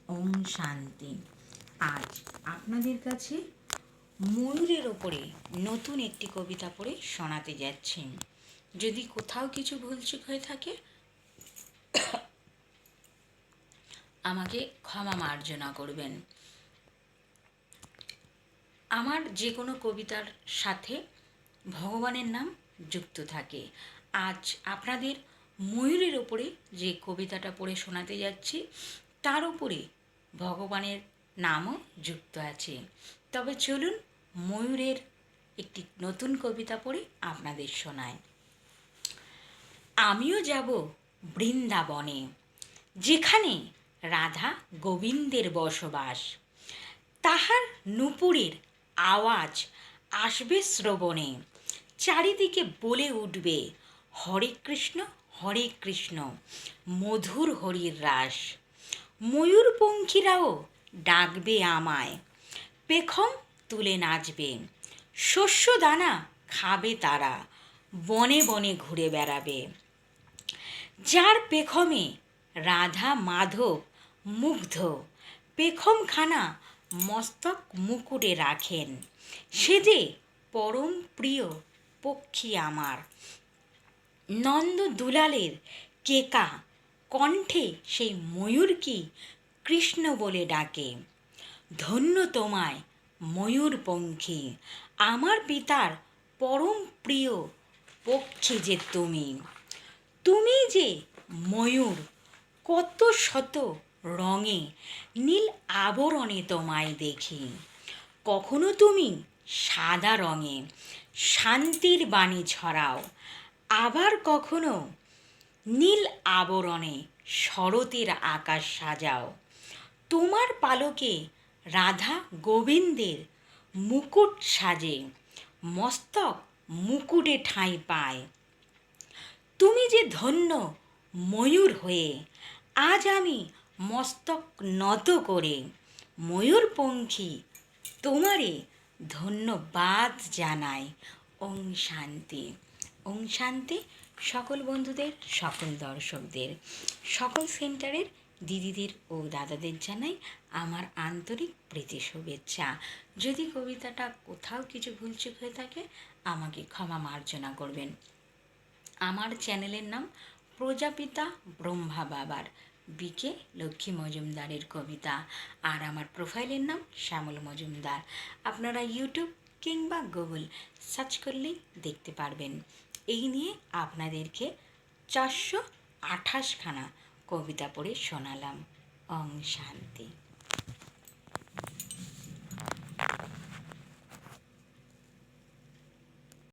ওম শান্তি। আজ আপনাদের কাছে ময়ূরের ওপরে নতুন একটি কবিতা পড়ে শোনাতে যাচ্ছি। যদি কোথাও কিছু ভুলচুক হয়ে থাকে আমাকে ক্ষমা মার্জনা করবেন। আমার যে কোনো কবিতার সাথে ভগবানের নাম যুক্ত থাকে। আজ আপনাদের ময়ূরের ওপরে যে কবিতাটা পড়ে শোনাতে যাচ্ছি তার উপরে ভগবানের নামও যুক্ত আছে। তবে চলুন ময়ূরের একটি নতুন কবিতা পড়ে আপনাদের শোনায়। আমিও যাব বৃন্দাবনে, যেখানে রাধা গোবিন্দের বসবাস। তাহার নূপুরের আওয়াজ আসবে শ্রবণে, চারিদিকে বলে উঠবে হরে কৃষ্ণ মধুর হরির রাস। ময়ূরপঙ্খীরাও ডাকবে আমায়, পেখম তুলে নাচবে। শস্য দানা খাবে তারা, বনে বনে ঘুরে বেড়াবে। যার পেখমে রাধা মাধব মুগ্ধ, পেখমখানা মস্তক মুকুটে রাখেন। সে যে পরম প্রিয় পক্ষী আমার, নন্দ দুলালের কেকা কণ্ঠে সেই ময়ূর কি কৃষ্ণ বলে ডাকে। ধন্য তোমায় ময়ূরপঙ্খী, আমার পিতার পরম প্রিয় পক্ষী যে তুমি। তুমি যে ময়ূর, কত শত রঙে নীল আবরণে তোমায় দেখি। কখনো তুমি সাদা রঙে শান্তির বাণী ছড়াও, আবার কখনো নীল আবরণে শরতের আকাশ সাজাও। তোমার পালকে রাধা গোবিন্দের মুকুট সাজে, মস্তক মুকুটে ঠাঁই পায়। তুমি যে ধন্য ময়ূর হয়ে, আজ আমি মস্তক নত করে ময়ূরপঙ্খী তোমারে ধন্যবাদ জানাই। ওম শান্তি। ওম শান্তি। সকল বন্ধুদের, সকল দর্শকদের, সকল সেন্টারের দিদিদের ও দাদাদের জানাই আমার আন্তরিক প্রীতি শুভেচ্ছা। যদি কবিতাটা কোথাও কিছু ভুলচুক হয়ে থাকে আমাকে ক্ষমা মার্জনা করবেন। আমার চ্যানেলের নাম প্রজাপিতা ব্রহ্মা বাবার বিকে লক্ষ্মী মজুমদারের কবিতা, আর আমার প্রোফাইলের নাম শ্যামল মজুমদার। আপনারা ইউটিউব কিংবা গুগল সার্চ করলেই দেখতে পারবেন। এই নিয়ে আপনাদেরকে 428খানা কবিতা পড়ে শোনালাম। ওম শান্তি।